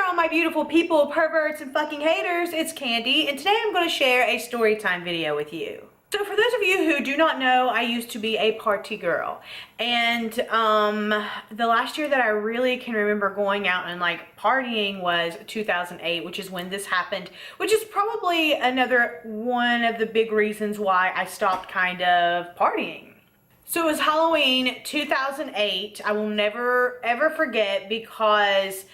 there, all my beautiful people, perverts, and fucking haters. It's Kandi, and today I'm going to share a story time video with you. So for those of you who do not know, I used to be a party girl, and the last year that I really can remember going out and like partying was 2008, which is when this happened, which is probably another one of the big reasons why I stopped kind of partying. So it was Halloween 2008. I will never ever forget because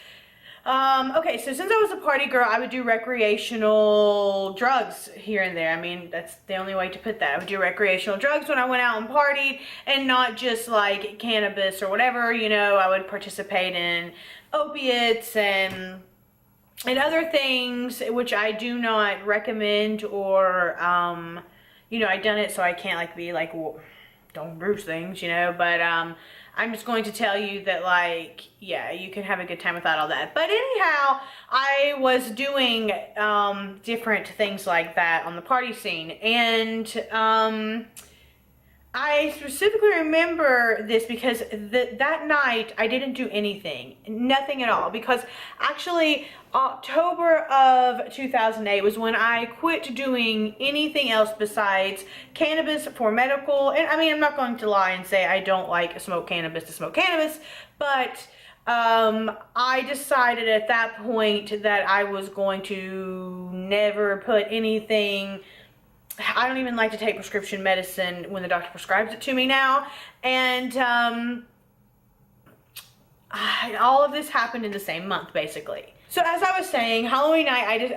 okay, so since I was a party girl, I would do recreational drugs here and there. I mean, that's the only way to put that. I would do recreational drugs when I went out and partied, and not just like cannabis or whatever, you know. I would participate in opiates and other things, which I do not recommend, or you know, I've done it, so I can't like be like, well, don't do things, you know, but I'm just going to tell you that, like, yeah, you can have a good time without all that. But anyhow, I was doing different things like that on the party scene, and I specifically remember this because that night I didn't do anything, nothing at all, because actually October of 2008 was when I quit doing anything else besides cannabis for medical. And I mean, I'm not going to lie and say I don't like smoke cannabis to smoke cannabis, but I decided at that point that I was going to never put anything. I don't even like to take prescription medicine when the doctor prescribes it to me now, and all of this happened in the same month, basically. So as I was saying, Halloween night,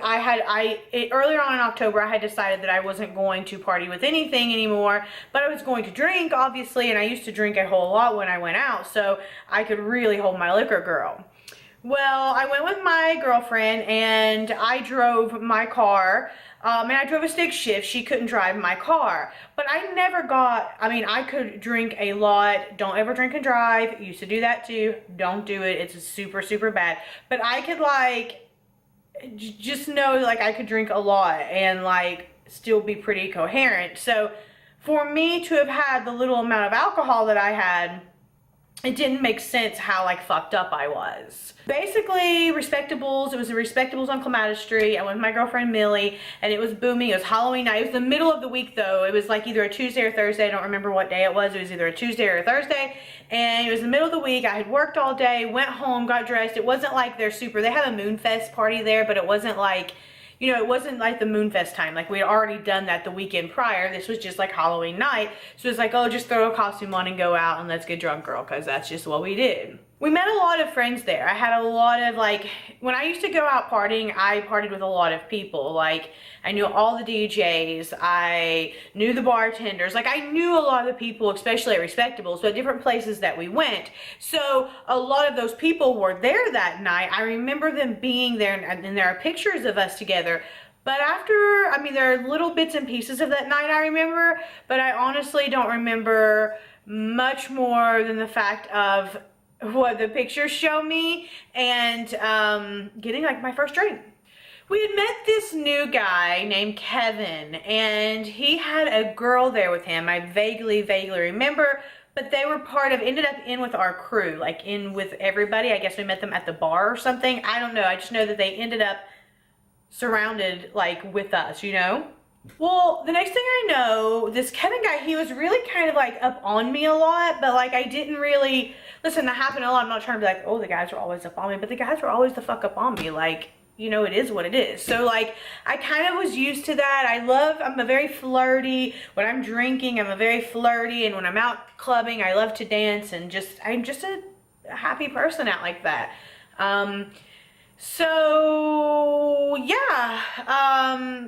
earlier on in October, I had decided that I wasn't going to party with anything anymore, but I was going to drink, obviously, and I used to drink a whole lot when I went out, so I could really hold my liquor, girl. Well, I went with my girlfriend, and I drove my car, and I drove a stick shift. She couldn't drive my car, but I never got, I mean, I could drink a lot. Don't ever drink and drive. Used to do that too. Don't do it. It's super, super bad. But I could, like, just know, like, I could drink a lot and, like, still be pretty coherent. So for me to have had the little amount of alcohol that I had, it didn't make sense how, like, fucked up I was. Basically, Respectables, it was the Respectables on Clematis Street. I went with my girlfriend Millie, and it was booming. It was Halloween night. It was the middle of the week, though. It was like either a Tuesday or Thursday. I don't remember what day it was. It was either a Tuesday or a Thursday, and it was the middle of the week. I had worked all day, went home, got dressed. It wasn't like they have a Moonfest party there, but it wasn't like, you know, it wasn't like the Moonfest time. Like, we had already done that the weekend prior. This was just like Halloween night. So it's like, oh, just throw a costume on and go out and let's get drunk, girl, because that's just what we did. We met a lot of friends there. I had a lot of, like, when I used to go out partying, I partied with a lot of people. Like, I knew all the DJs. I knew the bartenders. Like, I knew a lot of the people, especially at Respectables, but different places that we went. So a lot of those people were there that night. I remember them being there, and there are pictures of us together. But after, I mean, there are little bits and pieces of that night I remember, but I honestly don't remember much more than the fact of what the pictures show me and getting, like, my first drink. We had met this new guy named Kevin, and he had a girl there with him. I vaguely remember, but they were ended up in with our crew, like in with everybody. I guess we met them at the bar or something. I don't know. I just know that they ended up surrounded, like, with us, you know? Well, the next thing I know, this Kevin guy, he was really kind of like up on me a lot, but like I didn't really, listen, that happened a lot. I'm not trying to be like, oh, the guys were always up on me, but the guys were always the fuck up on me. Like, you know, it is what it is. So like, I kind of was used to that. I'm a very flirty, when I'm drinking, I'm a very flirty, and when I'm out clubbing, I love to dance, and I'm just a happy person out like that. So yeah, I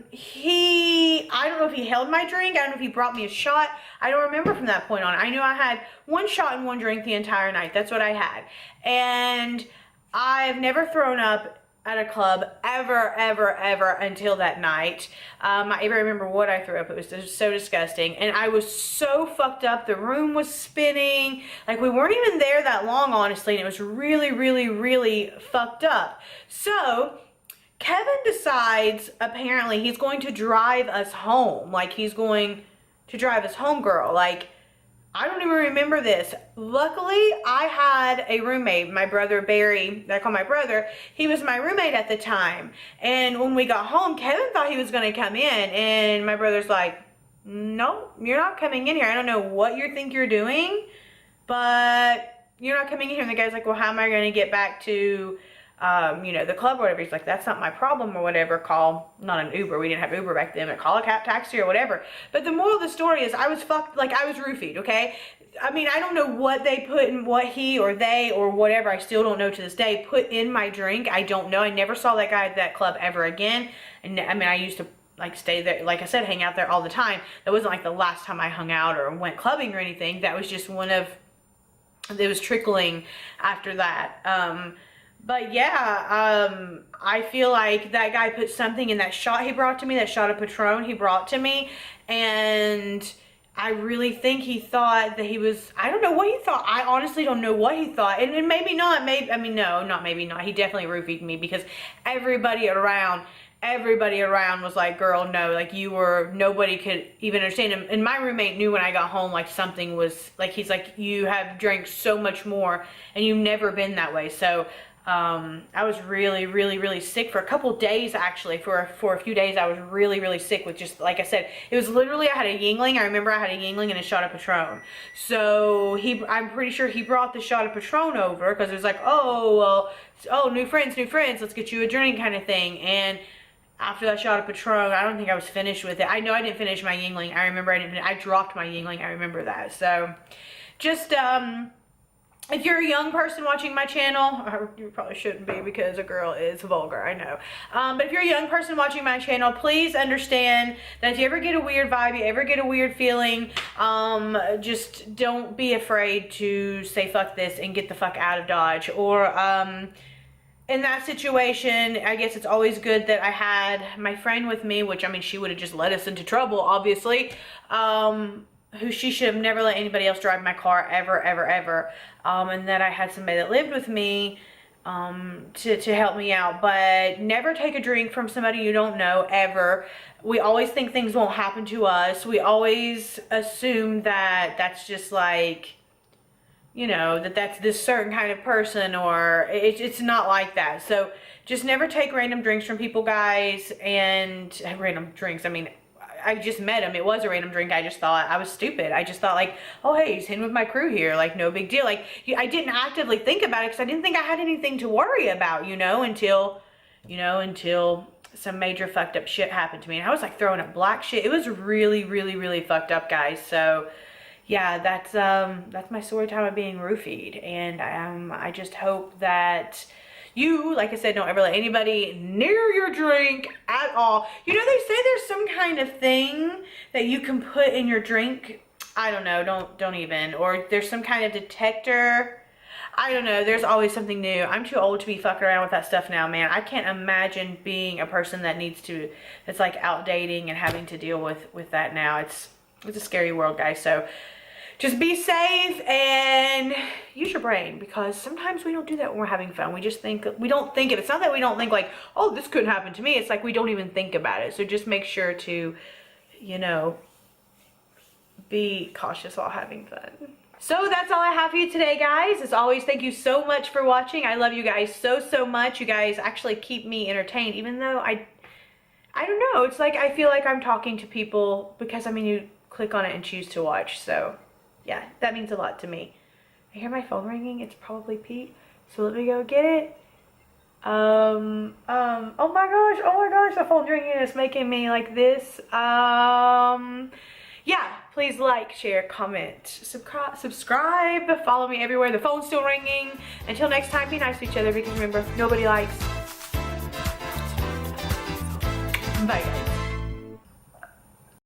don't know if he held my drink. I don't know if he brought me a shot. I don't remember from that point on. I knew I had one shot and one drink the entire night. That's what I had. And I've never thrown up at a club ever until that night. I even remember what I threw up. It was just so disgusting, and I was so fucked up. The room was spinning. Like, we weren't even there that long, honestly, and it was really fucked up. So Kevin decides, apparently, he's going to drive us home. Like, he's going to drive us home, girl. Like, I don't even remember this. Luckily, I had a roommate, my brother Barry, that I call my brother. He was my roommate at the time. And when we got home, Kevin thought he was going to come in. And my brother's like, no, you're not coming in here. I don't know what you think you're doing, but you're not coming in here. And the guy's like, well, how am I going to get back to, you know, the club or whatever? He's like, that's not my problem or whatever. Call, not an Uber. We didn't have Uber back then, but call a cab taxi or whatever. But the moral of the story is I was fucked, like I was roofied, okay? I mean, I don't know what they put in, what he or they or whatever, I still don't know to this day, put in my drink. I don't know. I never saw that guy at that club ever again. And I mean, I used to like stay there, like I said, hang out there all the time. That wasn't like the last time I hung out or went clubbing or anything. That was just one of, it was trickling after that. But yeah, I feel like that guy put something in that shot he brought to me, that shot of Patron he brought to me, and I really think he thought that he was, I don't know what he thought. I honestly don't know what he thought. And maybe not, maybe, I mean, no, not maybe not. He definitely roofied me because everybody around was like, girl, no, like you were, nobody could even understand him. And my roommate knew when I got home, like something was, like, he's like, you have drank so much more and you've never been that way. So, I was really sick for a couple days, actually. For a few days, I was really sick with just, like I said, it was literally, I had a Yingling. I remember I had a Yingling and a shot of Patron. So I'm pretty sure he brought the shot of Patron over because it was like, oh, well, oh, new friends, let's get you a drink kind of thing. And after that shot of Patron, I don't think I was finished with it. I know I didn't finish my Yingling. I remember I dropped my Yingling. I remember that. So just, if you're a young person watching my channel, or you probably shouldn't be because a girl is vulgar, I know. But if you're a young person watching my channel, please understand that if you ever get a weird vibe, you ever get a weird feeling, just don't be afraid to say fuck this and get the fuck out of Dodge. Or in that situation, I guess it's always good that I had my friend with me, which I mean, she would have just led us into trouble, obviously. Who she should have never let anybody else drive my car ever. And that I had somebody that lived with me to help me out. But never take a drink from somebody you don't know, ever. We always think things won't happen to us. We always assume that that's just like, you know, that's this certain kind of person, or it's not like that. So just never take random drinks from people, guys. And random drinks, I mean, I just met him. It was a random drink. I just thought I was stupid. I just thought like, oh, hey, he's in with my crew here. Like, no big deal. Like, I didn't actively think about it because I didn't think I had anything to worry about, you know, until some major fucked up shit happened to me. And I was like throwing up black shit. It was really fucked up, guys. So yeah, that's my story time of being roofied. And I just hope that you, like I said, don't ever let anybody near your drink at all. You know, they say there's some kind of thing that you can put in your drink. I don't know, don't even. Or there's some kind of detector. I don't know, there's always something new. I'm too old to be fucking around with that stuff now, man. I can't imagine being a person that that's like out dating and having to deal with that now. It's a scary world, guys. So just be safe and use your brain, because sometimes we don't do that when we're having fun. We just think, we don't think it. It's not that we don't think like, oh, this couldn't happen to me. It's like we don't even think about it. So just make sure to, you know, be cautious while having fun. So that's all I have for you today, guys. As always, thank you so much for watching. I love you guys so much. You guys actually keep me entertained, even though I don't know. It's like I feel like I'm talking to people because, I mean, you click on it and choose to watch. So yeah, that means a lot to me. I hear my phone ringing. It's probably Pete. So let me go get it. Oh my gosh, the phone's ringing and it's making me like this. Yeah, please like, share, comment, subscribe, follow me everywhere. The phone's still ringing. Until next time, be nice to each other, because remember, nobody likes. Bye, guys.